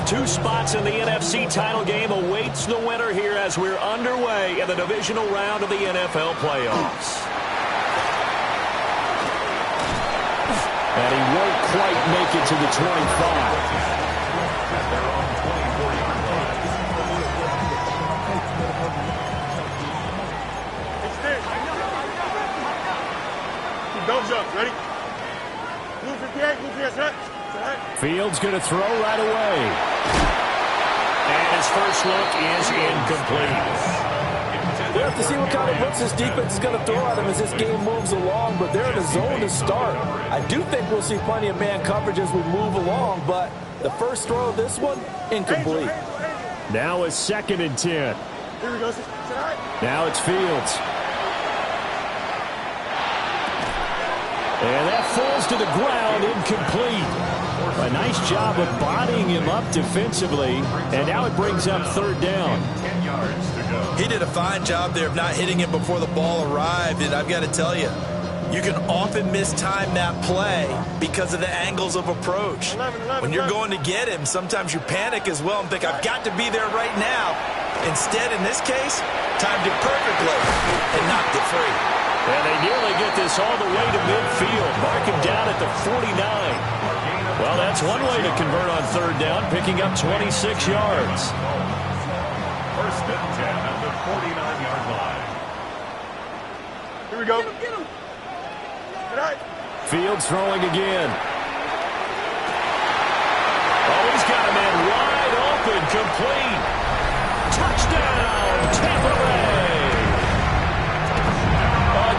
two spots in the NFC title game awaits the winner here as we're underway in the divisional round of the NFL playoffs. And he won't quite make it to the 25. Don't jump. Ready? Move 58. Move 58. Fields going to throw right away. And his first look is incomplete. We'll have to see what kind of looks this defense is going to throw at him as this game moves along, but they're in a zone to start. I do think we'll see plenty of man coverage as we move along, but the first throw of this one, incomplete. Now a 2nd and 10. Here we go. Now it's Fields. And that falls to the ground, incomplete. A nice job of bodying him up defensively, and now it brings up 3rd down. He did a fine job there of not hitting him before the ball arrived, and I've got to tell you, you can often mistime that play because of the angles of approach. When you're going to get him, sometimes you panic as well and think, I've got to be there right now. Instead, in this case, timed it perfectly and knocked it free. And they nearly get this all the way to midfield. Mark him down at the 49. Well, that's one way to convert on 3rd down, picking up 26 yards. 1st and 10 at the 49-yard line. Here we go. Get him. Good night. Fields throwing again. Oh, he's got a man wide open, complete. Touchdown, Tampa Bay.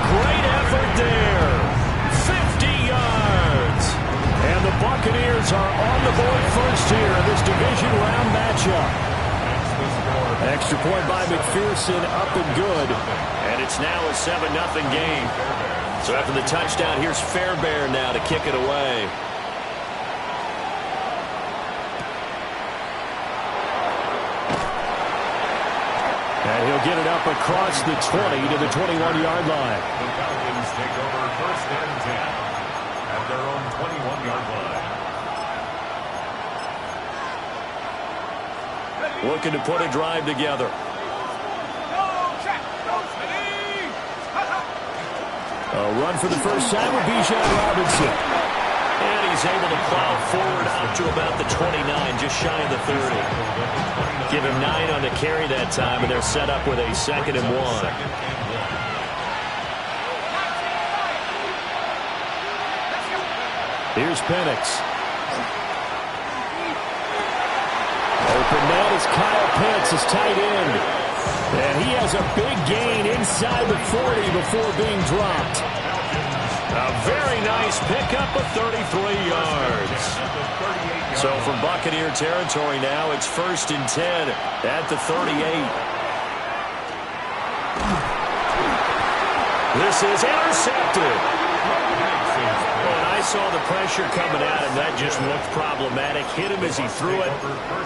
Great effort there. 50 yards. And the Buccaneers are on the board first here in this division round matchup. Extra point by McPherson, up and good. And it's now a 7-0 game. So after the touchdown, here's Fairbairn now to kick it away. And he'll get it up across the 20 to the 21-yard line. The Falcons take over 1st and 10 at their own 21-yard line. Looking to put a drive together. A run for the first time with Bijan Robinson. And he's able to plow forward out to about the 29, just shy of the 30. Give him 9 on the carry that time, and they're set up with a 2nd and 1. Here's Penix. Open man is Kyle Pitts, his tight end. And he has a big gain inside the 40 before being dropped. A very nice pickup of 33 yards. So from Buccaneer territory now, it's 1st and 10 at the 38. This is intercepted. And I saw the pressure coming at him. That just looked problematic. Hit him as he threw it,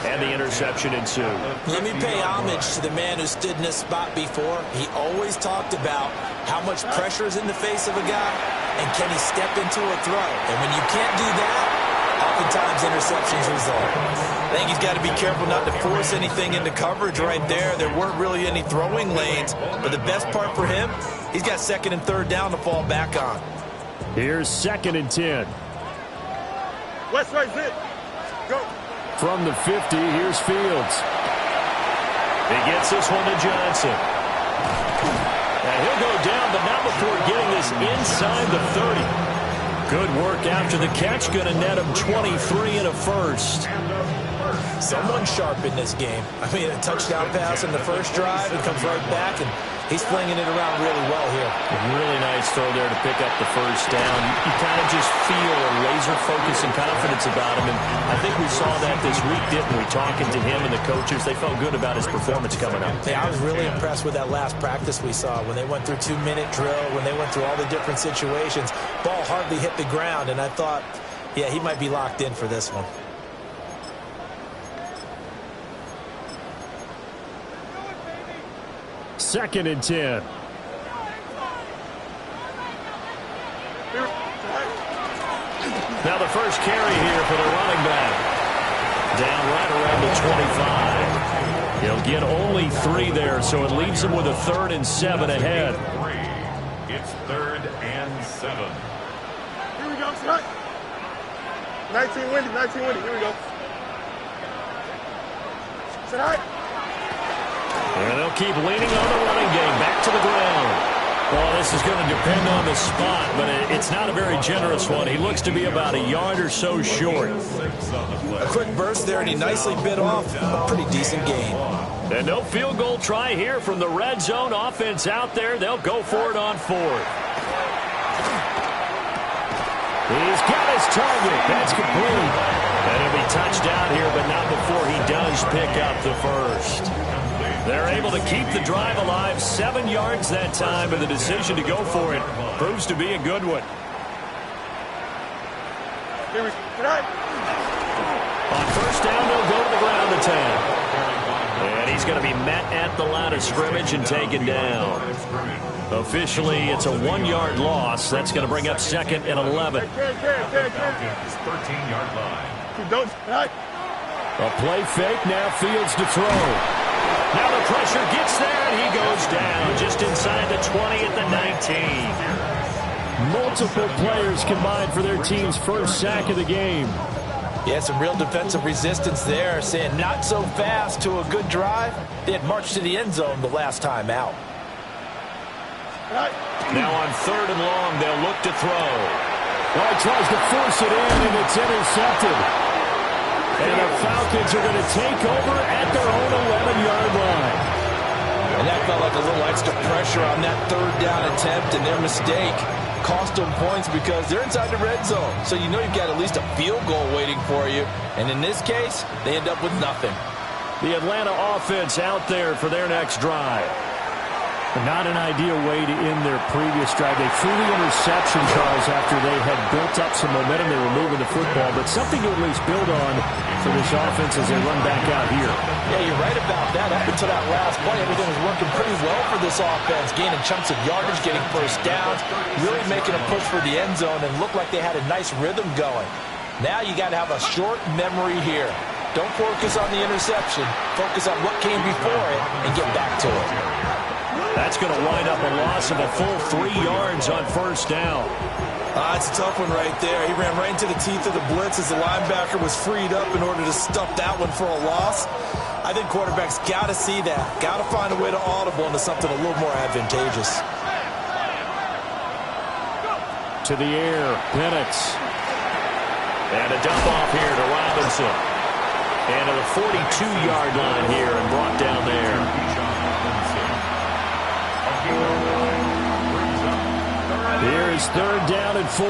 and the interception ensued. Let me pay homage to the man who stood in this spot before. He always talked about how much pressure is in the face of a guy, and can he step into a throw. And when you can't do that, oftentimes interceptions result. I think he's got to be careful not to force anything into coverage right there. There weren't really any throwing lanes, but the best part for him, he's got 2nd and 3rd down to fall back on. Here's 2nd and 10. West right zip. Go. From the 50, here's Fields. He gets this one to Johnson. And he'll go down, but not before getting this inside the 30. Good work after the catch. Going to net him 23 and a first. Someone sharp in this game. I mean, a touchdown pass in the first drive, and comes right back, and he's flinging it around really well here. A really nice throw there to pick up the first down. You kind of just feel a laser focus and confidence about him, and I think we saw that this week, didn't we? Talking to him and the coaches, they felt good about his performance coming up. Yeah, I was really impressed with that last practice we saw when they went through 2-minute drill, when they went through all the different situations. Ball hardly hit the ground, and I thought, yeah, he might be locked in for this one. Second and 10. Now the first carry here for the running back. Down right around the 25. He'll get only 3 there, so it leaves him with a 3rd and 7 ahead. It's 3rd and 7. Here we go, Scott. 19 windy, 19 windy. Here we go. Sit high. And they'll keep leaning on the running game. Back to the ground. Well, this is going to depend on the spot, but it's not a very generous one. He looks to be about a yard or so short. A quick burst there, and he nicely bit off a pretty decent gain. And no field goal try here from the red zone offense out there. They'll go for it on 4th. He's got his target. That's complete. And he'll be touched out here, but not before he does pick up the first. They're able to keep the drive alive. 7 yards that time, and the decision to go for it proves to be a good one. Here we go. On first down, they'll go to the ground to 10. And he's going to be met at the line of scrimmage and taken down. Officially, it's a 1-yard loss. That's going to bring up 2nd and 11. 13-yard line. A play fake, now Fields to throw. Now the pressure gets there, and he goes down just inside the 20 at the 19. Multiple players combined for their team's first sack of the game. Yeah, some real defensive resistance there, saying not so fast to a good drive. They had marched to the end zone the last time out. Now on 3rd and long, they'll look to throw. Well, he tries to force it in, and it's intercepted. And the Falcons are going to take over at their own 11-yard line. And that felt like a little extra pressure on that 3rd down attempt, and their mistake cost them points because they're inside the red zone. So you know you've got at least a field goal waiting for you. And in this case, they end up with nothing. The Atlanta offense out there for their next drive. Not an ideal way to end their previous drive. They threw the interception, Charles, after they had built up some momentum. They were moving the football, but something to at least build on for this offense as they run back out here. Yeah, you're right about that. Up until that last play, everything was working pretty well for this offense, gaining chunks of yardage, getting first downs, really making a push for the end zone, and looked like they had a nice rhythm going. Now you got to have a short memory here. Don't focus on the interception. Focus on what came before it and get back to it. That's going to wind up a loss of a full 3 yards on first down. It's a tough one right there. He ran right into the teeth of the blitz as the linebacker was freed up in order to stuff that one for a loss. I think quarterbacks got to see that. Got to find a way to audible into something a little more advantageous. To the air, Penix. And a dump off here to Robinson. And to the 42-yard line here and brought down there. Here's 3rd down and 4.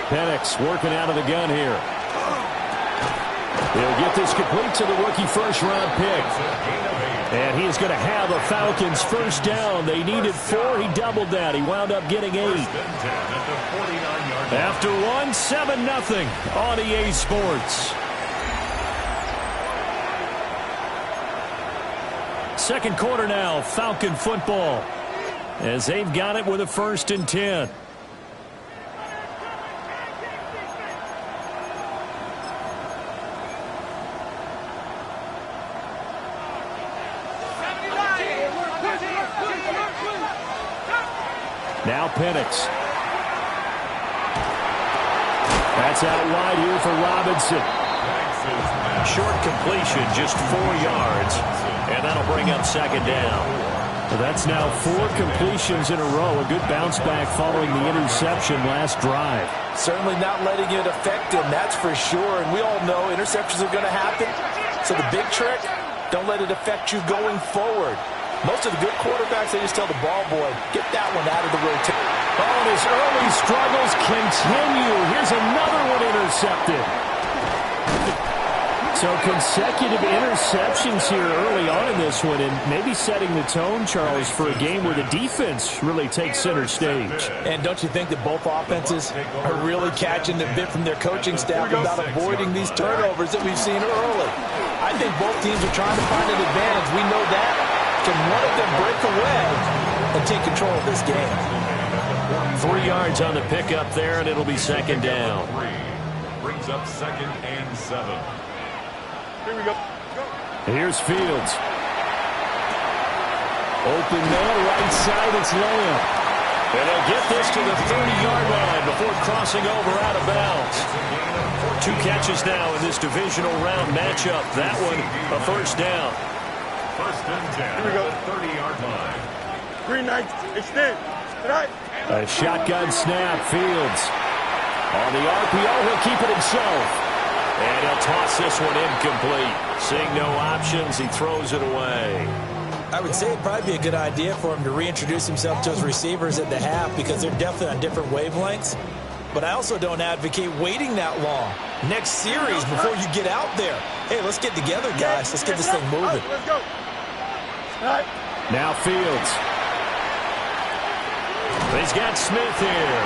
Penix working out of the gun here. He'll get this complete to the rookie first-round pick. And he's going to have a Falcons first down. They needed 4. He doubled that. He wound up getting 8. After 1, 7-0 on EA Sports. Second quarter now, Falcon football, as they've got it with a 1st and 10. Now Penix. That's out wide here for Robinson. Short completion, just 4 yards. And that'll bring up 2nd down. Well, that's now 4 completions in a row. A good bounce back following the interception last drive. Certainly not letting it affect him, that's for sure. And we all know interceptions are going to happen. So the big trick, don't let it affect you going forward. Most of the good quarterbacks, they just tell the ball boy, get that one out of the rotation. Oh, and his early struggles continue. Here's another one intercepted. So consecutive interceptions here early on in this one, and maybe setting the tone, Charles, for a game where the defense really takes center stage. And don't you think that both offenses are really catching the bit from their coaching staff about avoiding these turnovers that we've seen early? I think both teams are trying to find an advantage. We know that. Can one of them break away and take control of this game? 3 yards on the pickup there, and it'll be second down. Brings up 2nd and 7. Here we go. Here's Fields. Open man, right side, it's Lamb. And they'll get this to the 30-yard line before crossing over out of bounds. 2 catches now in this divisional round matchup. That one, a first down. 1st and 10. Here we go. 30-yard line. Green light, extend. Right. A shotgun snap, Fields. On the RPO, he'll keep it himself. And he'll toss this one incomplete. Seeing no options, he throws it away. I would say it'd probably be a good idea for him to reintroduce himself to his receivers at the half because they're definitely on different wavelengths. But I also don't advocate waiting that long. Next series, before you get out there, hey, let's get together, guys. Let's get this thing moving. Let's go. All right. Now Fields. He's got Smith here.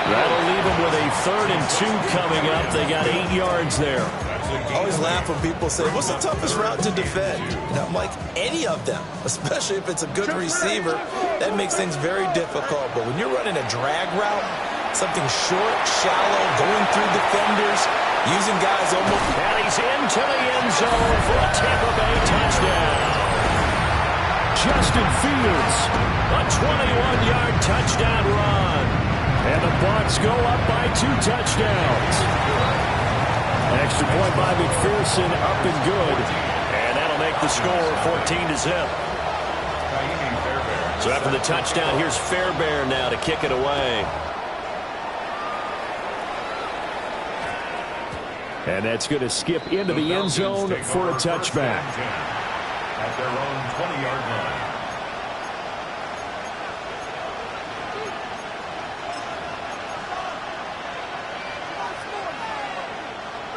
That'll leave him with a 3rd and 2 coming up. They got 8 yards there. I always laugh when people say, what's the toughest route to defend? And I'm like, any of them, especially if it's a good receiver. That makes things very difficult. But when you're running a drag route, something short, shallow, going through defenders, using guys almost. And he's into the end zone for a Tampa Bay touchdown. Justin Fields, a 21-yard touchdown run. And the Bucs go up by 2 touchdowns. Extra point by McPherson, up and good. And that'll make the score 14-0. So after the touchdown, here's Fairbairn now to kick it away. And that's going to skip into the end zone for a touchback. At their own 20-yard line.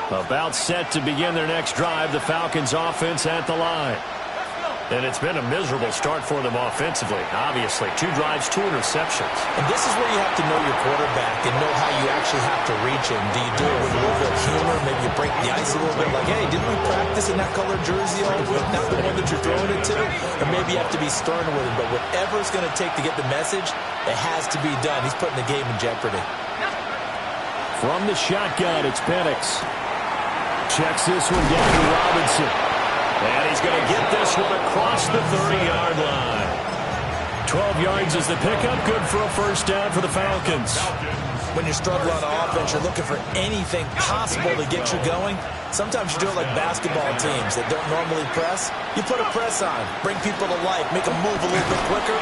About set to begin their next drive, the Falcons offense at the line. And it's been a miserable start for them offensively, obviously. 2 drives, 2 interceptions. And this is where you have to know your quarterback and know how you actually have to reach him. Do you do it with a little bit of humor? Maybe you break the ice a little bit like, hey, didn't we practice in that colored jersey all week? Not the one that you're throwing it to? Or maybe you have to be stern with him. But whatever it's going to take to get the message, it has to be done. He's putting the game in jeopardy. From the shotgun, it's Penix. Checks this one down to Robinson. And he's going to get this one across the 30-yard line. 12 yards is the pickup. Good for a first down for the Falcons. When you struggle on offense, you're looking for anything possible to get you going. Sometimes you do it like basketball teams that don't normally press. You put a press on, bring people to life, make them move a little bit quicker.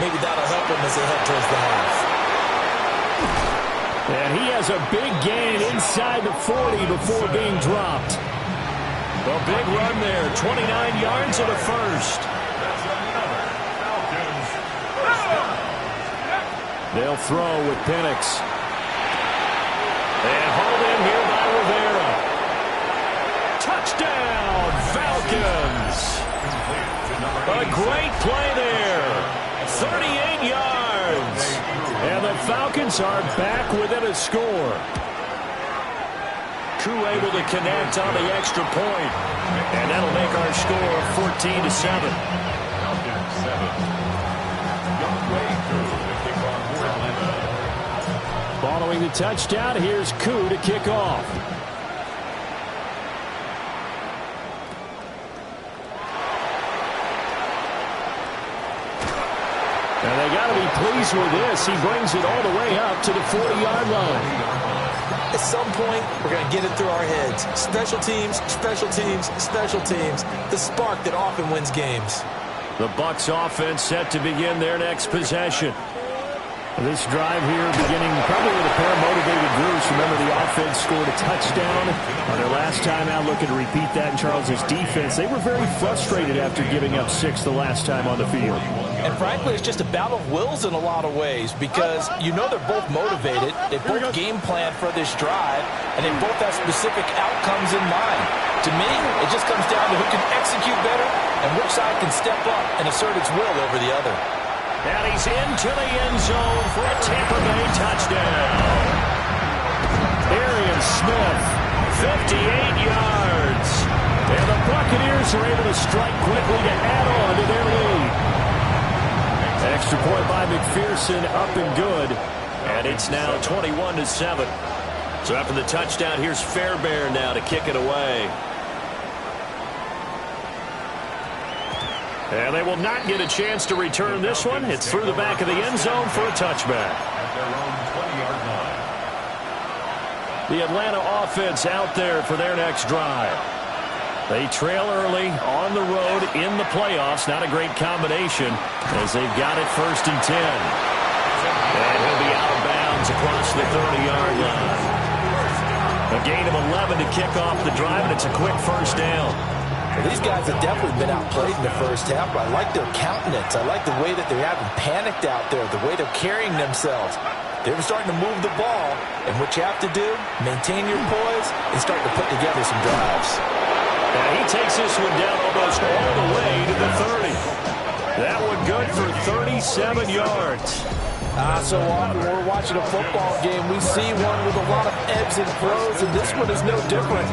Maybe that'll help them as they head towards the half. And he has a big gain inside the 40 before being dropped. A big run there, 29 yards and a first. That's another Falcons first down. They'll throw with Penix. And hauled in here by Rivera. Touchdown, Falcons. A great play there. 38 yards. And the Falcons are back within a score. Koo able to connect on the extra point. And that'll make our score 14-7. Falcons 7. Youngway Koo to kick off for Atlanta. Following the touchdown, here's Koo to kick off. And they got to be pleased with this. He brings it all the way up to the 40-yard line. At some point, we're going to get it through our heads. Special teams, special teams, special teams. The spark that often wins games. The Bucs offense set to begin their next possession. This drive here beginning probably with a pair of motivated groups. Remember, the offense scored a touchdown on their last time out, looking to repeat that in Charles's defense. They were very frustrated after giving up 6 the last time on the field. And frankly, it's just a battle of wills in a lot of ways because you know they're both motivated. They both game plan for this drive, and they both have specific outcomes in mind. To me, it just comes down to who can execute better and which side can step up and assert its will over the other. And he's into the end zone for a Tampa Bay touchdown. Arian Smith, 58 yards. And the Buccaneers are able to strike quickly to add on to their lead. Extra point by McPherson, up and good. And it's now 21-7. So after the touchdown, here's Fairbairn now to kick it away. And they will not get a chance to return this one. It's through the back of the end zone for a touchback. At their own 20-yard line. The Atlanta offense out there for their next drive. They trail early on the road in the playoffs. Not a great combination as they've got it 1st and 10. And he'll be out of bounds across the 30-yard line. A gain of 11 to kick off the drive, and it's a quick 1st down. Well, these guys have definitely been outplayed in the first half, but I like their countenance. I like the way that they haven't panicked out there, the way they're carrying themselves. They're starting to move the ball, and what you have to do, maintain your poise and start to put together some drives. Now he takes this one down almost all the way to the 30. That one good for 37 yards. So often when we're watching a football game, we see one with a lot of ebbs and flows, and this one is no different.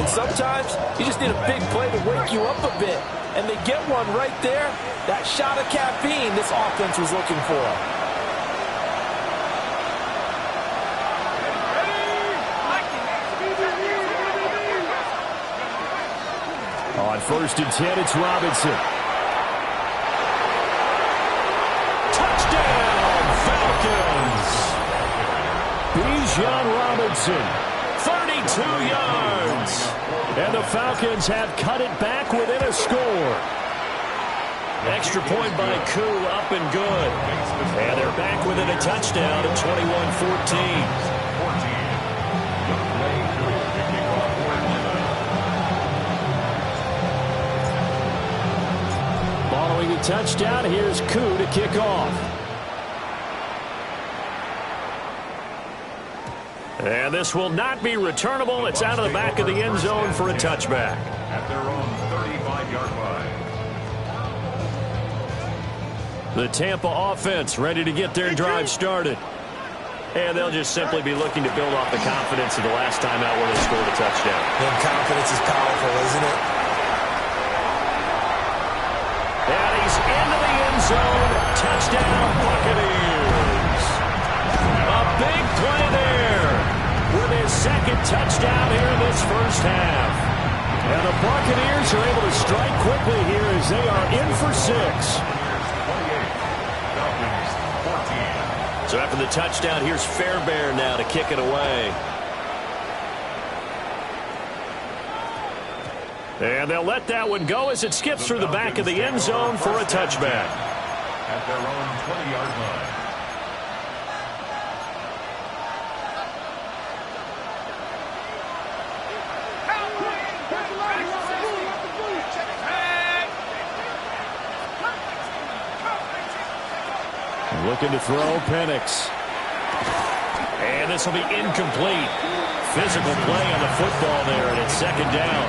And sometimes you just need a big play to wake you up a bit. And they get one right there. That shot of caffeine this offense was looking for. On 1st and 10, it's Robinson. Touchdown, Falcons! Bijan Robinson, 32 yards. And the Falcons have cut it back within a score. Extra point by Koo, up and good. And they're back within a touchdown at 21-14. Following the touchdown, here's Koo to kick off. And this will not be returnable. It's out of the back of the end zone for a touchback. At their own 35-yard line. The Tampa offense ready to get their drive started. And they'll just simply be looking to build off the confidence of the last time out where they scored a touchdown. And confidence is powerful, isn't it? And he's into the end zone. Touchdown, Buccaneers. A big play there with his 2nd touchdown here in this first half. And the Buccaneers are able to strike quickly here as they are in for 6. So after the touchdown, here's Fairbairn now to kick it away. And they'll let that one go as it skips through the back of the end zone for a touchback. At their own 20-yard line. Looking to throw, Penix. And this will be incomplete. Physical play on the football there, and it's 2nd down.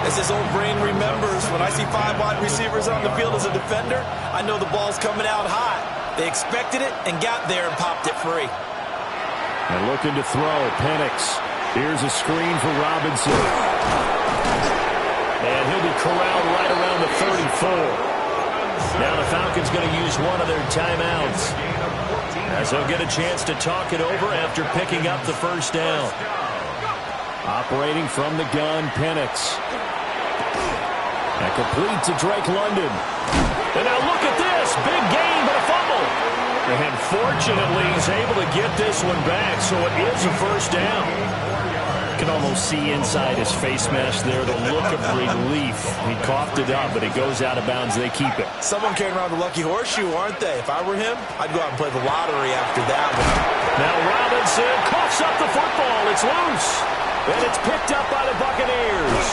As his old brain remembers, when I see 5 wide receivers on the field as a defender, I know the ball's coming out high. They expected it and got there and popped it free. And looking to throw, Penix. Here's a screen for Robinson. And he'll be corralled right around the 34. Now the Falcons going to use one of their timeouts as they'll get a chance to talk it over after picking up the 1st down. Operating from the gun, Penix. And complete to Drake London. And now look at this. Big gain, but a fumble. And fortunately, he's able to get this one back, so it is a 1st down. You can almost see inside his face mask there the look of relief. He coughed it up, but it goes out of bounds. They keep it. Someone carrying around the lucky horseshoe, aren't they? If I were him, I'd go out and play the lottery after that one. Now Robinson coughs up the football. It's loose. And it's picked up by the Buccaneers.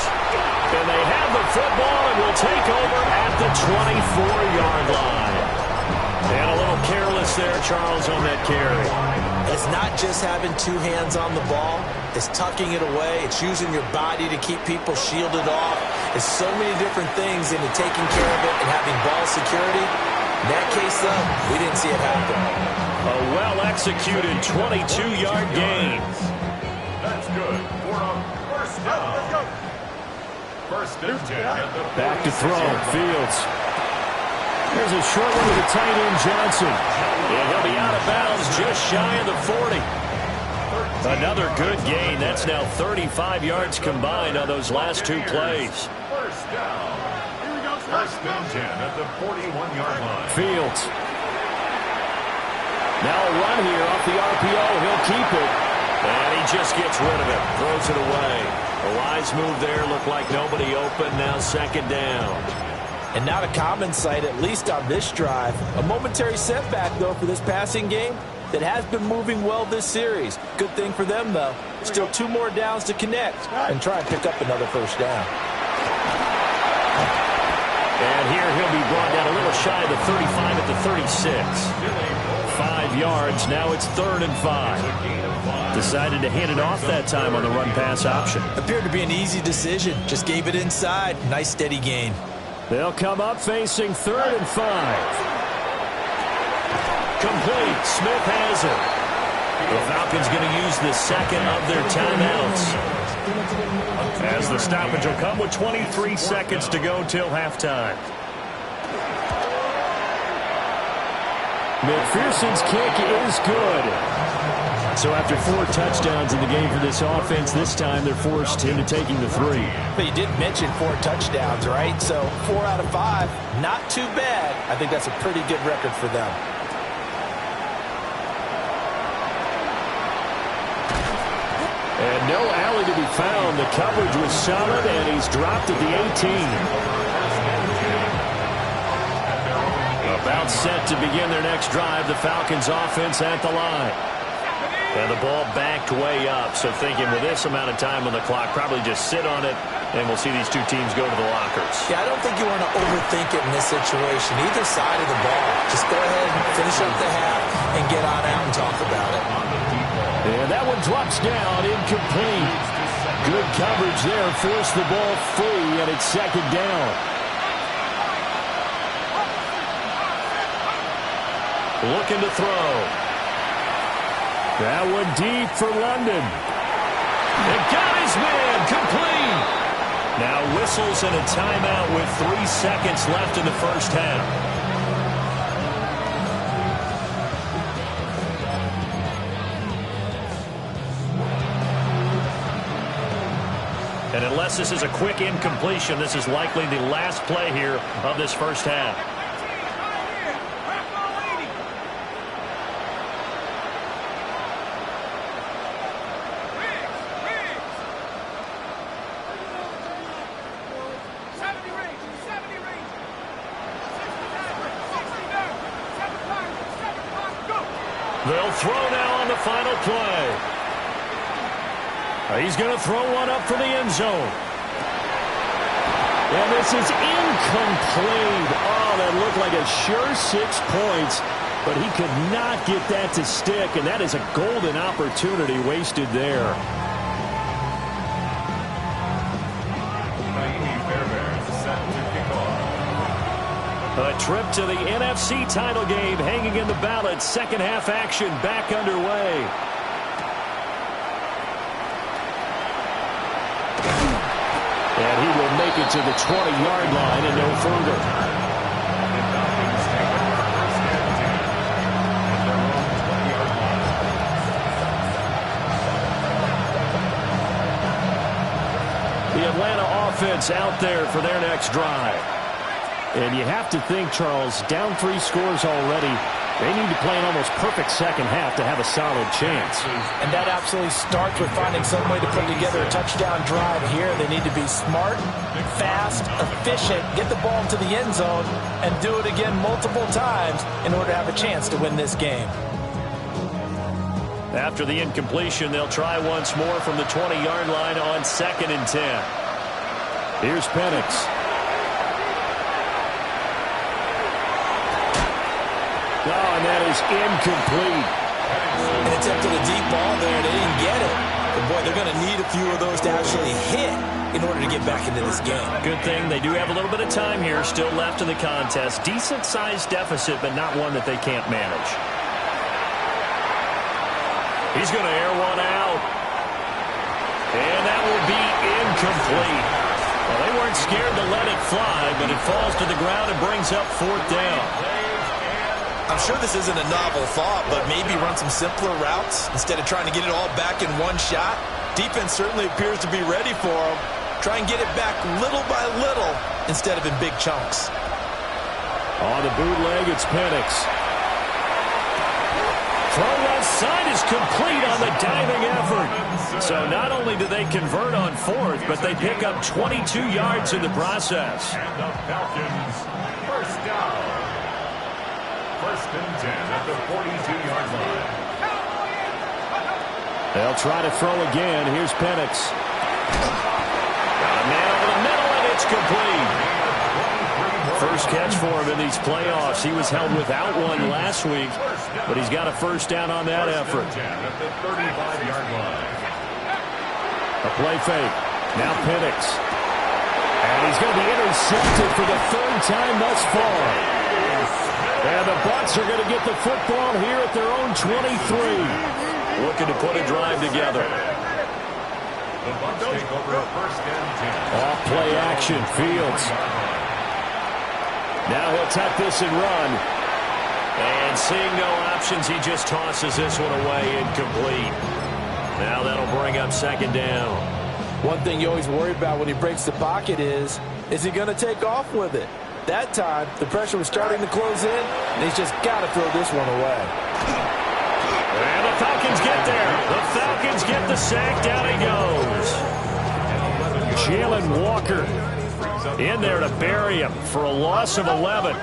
And they have the football and will take over at the 24-yard line. And a little careless there, Charles, on that carry. It's not just having 2 hands on the ball. It's tucking it away. It's using your body to keep people shielded off. It's so many different things into taking care of it and having ball security. In that case, though, we didn't see it happen. A well-executed 22-yard gain. That's good. For a 1st down. Let's go. 1st and 10. Back to throw. Fields. There's a short one to the tight end, Johnson. And he'll be out of bounds just shy of the 40. Another good gain. That's now 35 yards combined on those last two plays. First down. Here we go. First and 10 at the 41-yard line. Fields. Now a run here off the RPO. He'll keep it. And he just gets rid of it. Throws it away. A wise move there. Looked like nobody open. Now second down. And not a common sight, at least on this drive. A momentary setback, though, for this passing game that has been moving well this series. Good thing for them, though. Still 2 more downs to connect and try and pick up another first down. And here he'll be brought down a little shy of the 35 at the 36. 5 yards. Now it's 3rd and 5. Decided to hand it off that time on the run-pass option. Appeared to be an easy decision. Just gave it inside. Nice steady gain. They'll come up facing 3rd and 5. Complete. Smith has it. The Falcons going to use the second of their timeouts. As the stoppage will come with 23 seconds to go till halftime. McPherson's kick is good. So after 4 touchdowns in the game for this offense, this time they're forced into taking the 3. But you did mention 4 touchdowns, right? So 4 out of 5, not too bad. I think that's a pretty good record for them. And no alley to be found. The coverage was solid, and he's dropped at the 18. About set to begin their next drive. The Falcons offense at the line. And the ball backed way up. So thinking with this amount of time on the clock, probably just sit on it, and we'll see these two teams go to the lockers. Yeah, I don't think you want to overthink it in this situation. Either side of the ball. Just go ahead and finish up the half and get on out and talk about it. And that one drops down, incomplete. Good coverage there, forced the ball free, and it's second down. Looking to throw. That one deep for London. And got his man, complete. Now whistles and a timeout with 3 seconds left in the first half. And unless this is a quick incompletion, this is likely the last play here of this first half. They'll throw now on the final play. He's going to throw one up for the end zone. And this is incomplete. Oh, that looked like a sure 6 points, but he could not get that to stick, and that is a golden opportunity wasted there. A trip to the NFC title game hanging in the balance. Second half action back underway. And he will make it to the 20-yard line and no further. The Atlanta offense out there for their next drive. And you have to think, Charles, down 3 scores already. They need to play an almost perfect second half to have a solid chance. And that absolutely starts with finding some way to put together a touchdown drive here. They need to be smart, fast, efficient, get the ball into the end zone, and do it again multiple times in order to have a chance to win this game. After the incompletion, they'll try once more from the 20-yard line on 2nd and 10. Here's Penix. Oh, and that is incomplete. They attempted a deep ball there. They didn't get it. But, boy, they're going to need a few of those to actually hit in order to get back into this game. Good thing they do have a little bit of time here still left in the contest. Decent-sized deficit, but not one that they can't manage. He's going to air one out. And that will be incomplete. Well, they weren't scared to let it fly, but it falls to the ground and brings up 4th down. I'm sure this isn't a novel thought, but maybe run some simpler routes instead of trying to get it all back in one shot. Defense certainly appears to be ready for them. Try and get it back little by little instead of in big chunks. On the bootleg, it's Penix. Throw left side is complete on the diving effort. So not only do they convert on 4th, but they pick up 22 yards in the process. And the Falcons, first down. 1st and 10 at the 42-yard line. They'll try to throw again. Here's Penix. Got a man over the middle, and it's complete. First catch for him in these playoffs. He was held without one last week, but he's got a first down on that effort. At the 35-yard line. A play fake. Now Penix. And he's going to be intercepted for the 3rd time thus far. And the Bucs are going to get the football here at their own 23. Looking to put a drive together. The Bucs take over 1st and 10. Off play action. Fields. Now he'll tuck this and run. And seeing no options, he just tosses this one away, incomplete. Now that'll bring up 2nd down. One thing you always worry about when he breaks the pocket is he going to take off with it? That time, the pressure was starting to close in, and he's just got to throw this one away. And the Falcons get there. The Falcons get the sack. Down he goes. Jalen Walker in there to bury him for a loss of 11.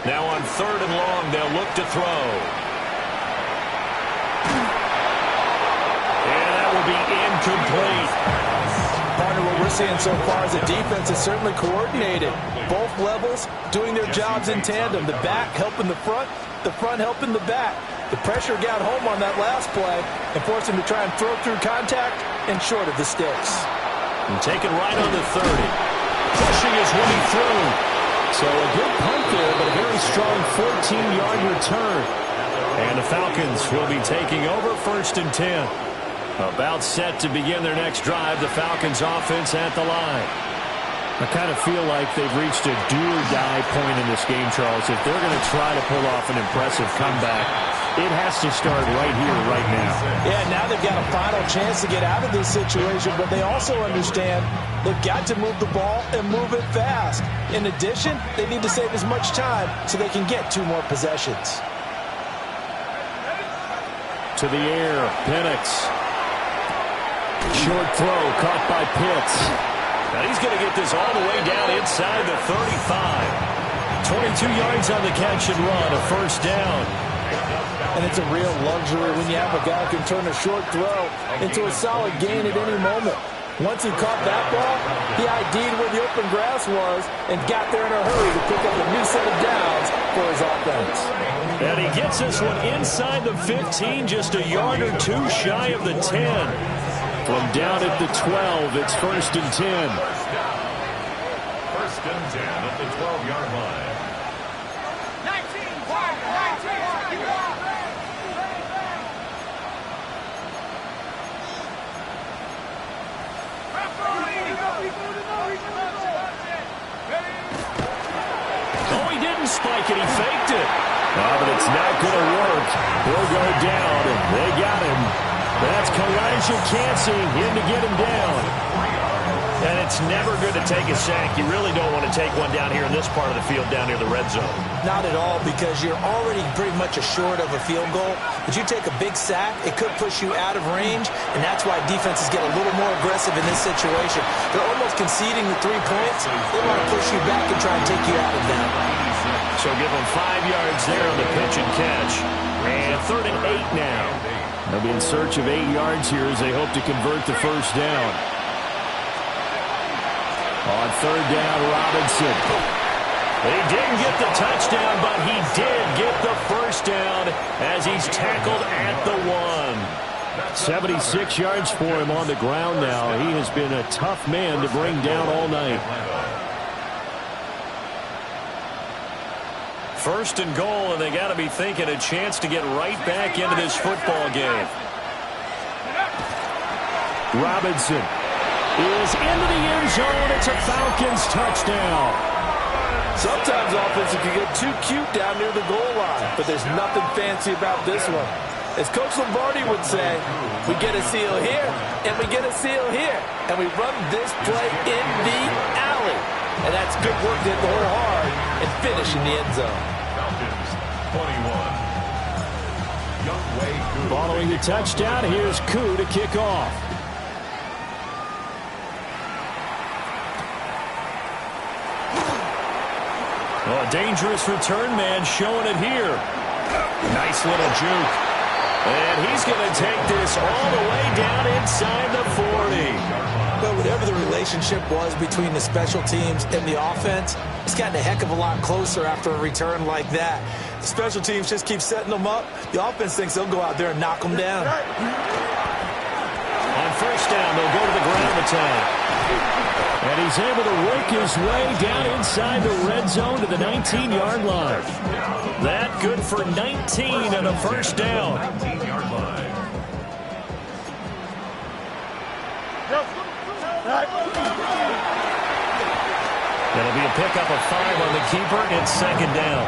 Now on 3rd and long, they'll look to throw. And that will be incomplete. Partner, what we're seeing so far is the defense is certainly coordinated. Both levels doing their jobs in tandem. The back helping the front helping the back. The pressure got home on that last play and forced him to try and throw through contact and short of the sticks. And taken right on the 30. Pushing his way through. So a good punt there, but a very strong 14-yard return. And the Falcons will be taking over 1st and 10. About set to begin their next drive. The Falcons offense at the line. I kind of feel like they've reached a do-or-die point in this game, Charles. If they're going to try to pull off an impressive comeback, it has to start right here, right now. Yeah, now they've got a final chance to get out of this situation, but they also understand they've got to move the ball and move it fast. In addition, they need to save as much time so they can get 2 more possessions. To the air, Penix. Short throw caught by Pitts. Now he's going to get this all the way down inside the 35. 22 yards on the catch and run, a first down. And it's a real luxury when you have a guy who can turn a short throw into a solid gain at any moment. Once he caught that ball, he ID'd where the open grass was and got there in a hurry to pick up a new set of downs for his offense. And he gets this one inside the 15, just a yard or 2 shy of the 10. From down at the 12, it's 1st and 10. 1st and 10 at the 12-yard line. Oh, he didn't spike it. He faked it. But it's not going to work. He'll go down. They got him. That's Kalijah Cansey in to get him down. And it's never good to take a sack. You really don't want to take one down here in this part of the field, down near the red zone. Not at all, because you're already pretty much assured of a field goal. But you take a big sack, it could push you out of range, and that's why defenses get a little more aggressive in this situation. They're almost conceding the 3 points. They want to push you back and try and take you out of them. So give them 5 yards there on the pitch and catch. And 3rd and 8 now. They'll be in search of 8 yards here as they hope to convert the first down. On 3rd down, Robinson. He didn't get the touchdown, but he did get the first down as he's tackled at the 1. 76 yards for him on the ground now. He has been a tough man to bring down all night. 1st and goal, and they got to be thinking a chance to get right back into this football game. Robinson is into the end zone. It's a Falcons touchdown. Sometimes offense can get too cute down near the goal line, but there's nothing fancy about this one. As Coach Lombardi would say, we get a seal here, and we get a seal here, and we run this play in the alley. And that's good work to hit the hole hard and finish in the end zone. Falcons, 21. Youngway Koo. Following the touchdown, here's Koo to kick off. Oh, a dangerous return man showing it here. Nice little juke. And he's going to take this all the way down inside the 40. But whatever the relationship was between the special teams and the offense, it's gotten a heck of a lot closer after a return like that. The special teams just keep setting them up. The offense thinks they'll go out there and knock them down. On first down, they'll go to the ground attack. And he's able to work his way down inside the red zone to the 19-yard line. That good for 19 and a first down. 19-yard line. It'll be a pickup of 5 on the keeper. It's second down.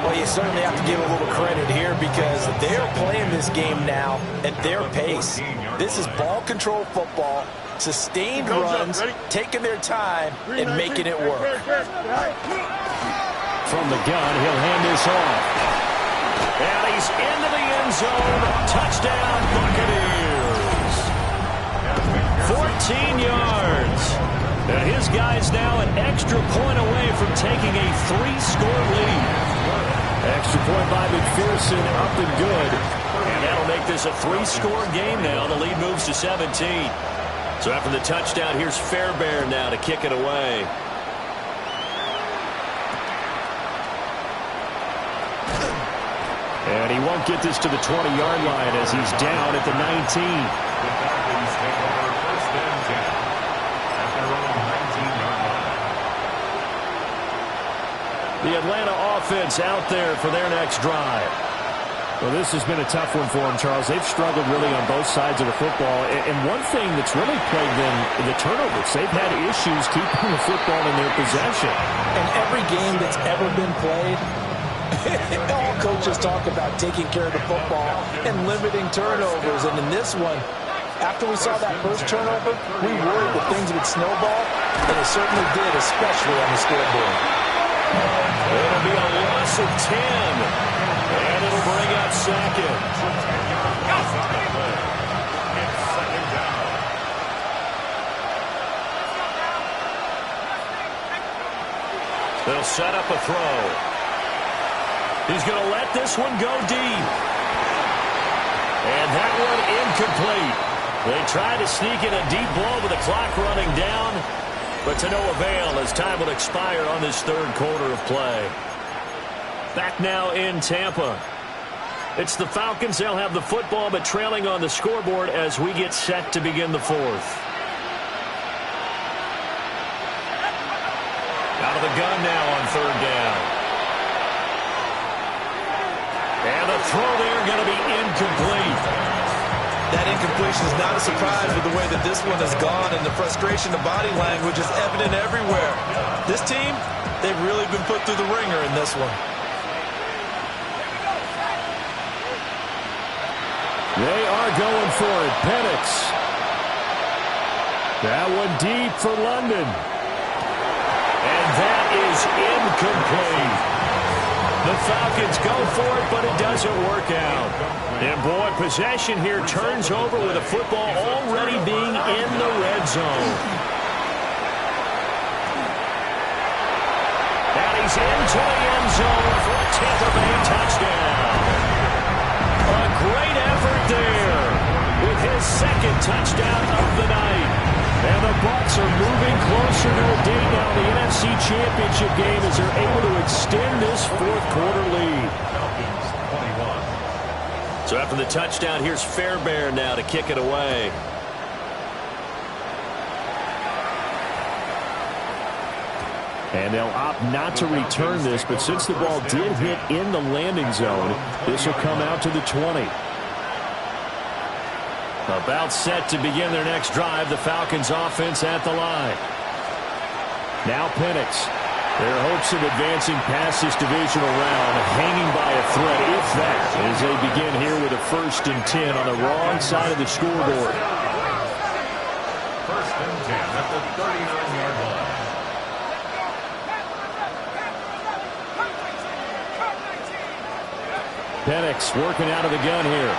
Well, you certainly have to give a little credit here because they're playing this game now at their pace. This is ball control football, sustained runs, taking their time, and making it work. From the gun, he'll hand this off. And he's into the end zone. Touchdown, Buccaneers. 14 yards. And his guy's now an extra point away from taking a 3-score lead. Extra point by McPherson, up and good. And that'll make this a 3-score game now. The lead moves to 17. So after the touchdown, here's Fairbairn now to kick it away. And he won't get this to the 20-yard line as he's down at the 19. The Falcons take over first and 10 at their own 19-yard line. The Atlanta offense out there for their next drive. Well, this has been a tough one for them, Charles. They've struggled really on both sides of the football. And one thing that's really plagued them, the turnovers. They've had issues keeping the football in their possession. And every game that's ever been played, all coaches talk about taking care of the football and limiting turnovers. And in this one, after we saw that first turnover, we worried that things would snowball, and it certainly did, especially on the scoreboard. It'll be a loss of 10. And it'll bring up second. It's second down. They'll set up a throw. He's going to let this one go deep. And that one incomplete. They tried to sneak in a deep ball with the clock running down, but to no avail as time will expire on this third quarter of play. Back now in Tampa. It's the Falcons. They'll have the football, but trailing on the scoreboard as we get set to begin the fourth. Out of the gun now on third down. And the throw there going to be incomplete. That incompletion is not a surprise with the way that this one has gone, and the frustration of body language is evident everywhere. This team, they've really been put through the ringer in this one. They are going for it. Penix. That one deep for London. And that is incomplete. The Falcons go for it, but it doesn't work out. And, boy, possession here turns over with the football already being in the red zone. And he's into the end zone for a Tampa Bay touchdown. A great effort there with his second touchdown of the night. And the Bucs are moving closer to a date now in the NFC Championship game as they're able to extend this fourth quarter lead. Falcons, 21. So after the touchdown, here's Fairbairn now to kick it away. And they'll opt not to return this, but since the ball did hit in the landing zone, this will come out to the 20. About set to begin their next drive. The Falcons offense at the line. Now Penix. Their hopes of advancing past this divisional round hanging by a thread, if that, as they begin here with a 1st and 10 on the wrong side of the scoreboard. 1st and 10 at the 39-yard line. Penix working out of the gun here.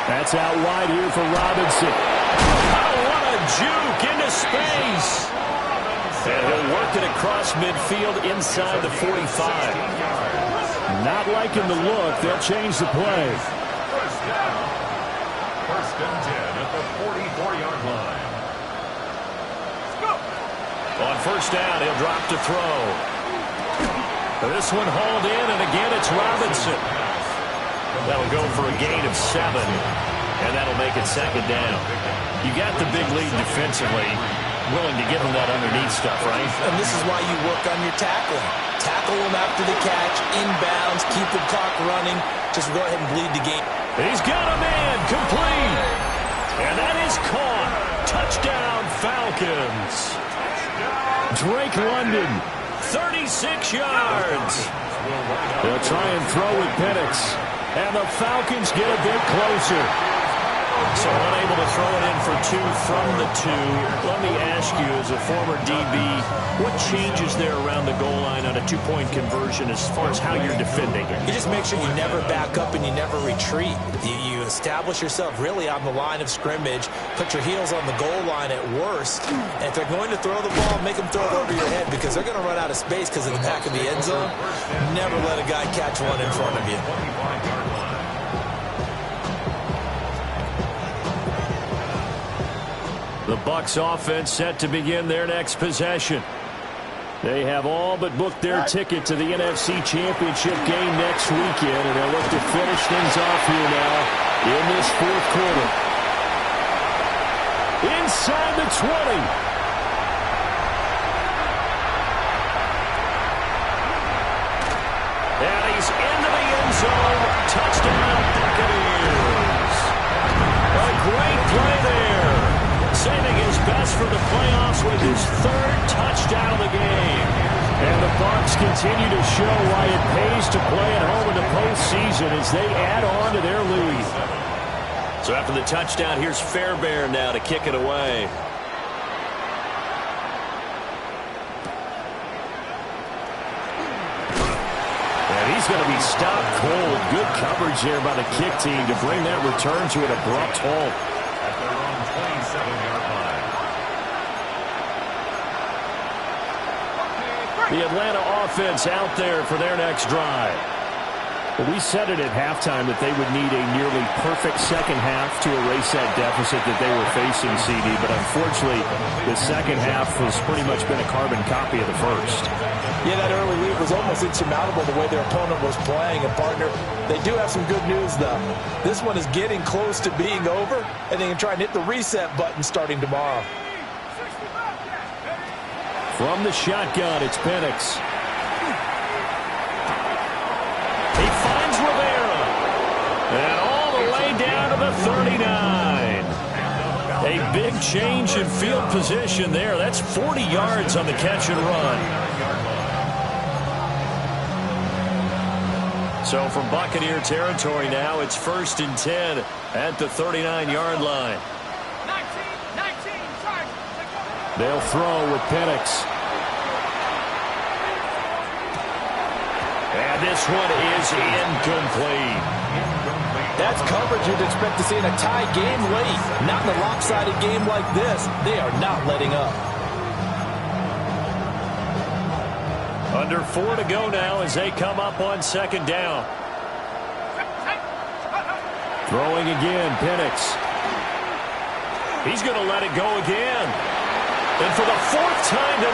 That's out wide here for Robinson. Oh, what a juke into space. And he'll work it across midfield inside the 45. Not liking the look. They'll change the play. 1st down. 1st and 10 at the 44-yard line. On 1st down, he'll drop to throw. This one hauled in, and again it's Robinson. That'll go for a gain of 7, and that'll make it 2nd down. You got the big lead defensively. Willing to give them that underneath stuff, right? And this is why you work on your tackling. Tackle them after the catch, inbounds, keep the clock running. Just go ahead and bleed the game. He's got a man, complete. And that is caught. Touchdown, Falcons. Drake London, 36 yards. They'll try and throw with Penix. And the Falcons get a bit closer. So unable to throw it in for 2 from the 2. Let me ask you, as a former DB, what changes there around the goal line on a 2-point conversion as far as how you're defending it? You just make sure you never back up and you never retreat. You establish yourself really on the line of scrimmage, put your heels on the goal line at worst, and if they're going to throw the ball, make them throw it over your head because they're going to run out of space because of the back of the end zone. Never let a guy catch one in front of you. The Bucs offense set to begin their next possession. They have all but booked their ticket to the NFC Championship game next weekend, and they'll look to finish things off here now in this 4th quarter. Inside the 20. And he's into the end zone. Touchdown, Buccaneers. A great play there. Saving his best for the playoffs with his 3rd touchdown of the game. And the Bucs continue to show why it pays to play at home in the postseason as they add on to their lead. So after the touchdown, here's Fairbairn now to kick it away. And he's going to be stopped cold. Good coverage there by the kick team to bring that return to an abrupt halt. At their own 27-yard line. The Atlanta offense out there for their next drive. Well, we said it at halftime that they would need a nearly perfect second half to erase that deficit that they were facing, CD. But unfortunately, the second half has pretty much been a carbon copy of the first. Yeah, that early lead was almost insurmountable the way their opponent was playing. And, partner, they do have some good news, though. This one is getting close to being over, and they can try and hit the reset button starting tomorrow. From the shotgun, it's Penix. He finds Rivera. And all the way down to the 39. A big change in field position there. That's 40 yards on the catch and run. So from Buccaneer territory now, it's 1st and 10 at the 39-yard line. They'll throw with Penix. And this one is incomplete. That's coverage you'd expect to see in a tie game late. Not in a lopsided game like this. They are not letting up. Under 4 to go now as they come up on 2nd down. Throwing again, Penix. He's going to let it go again. And for the 4th time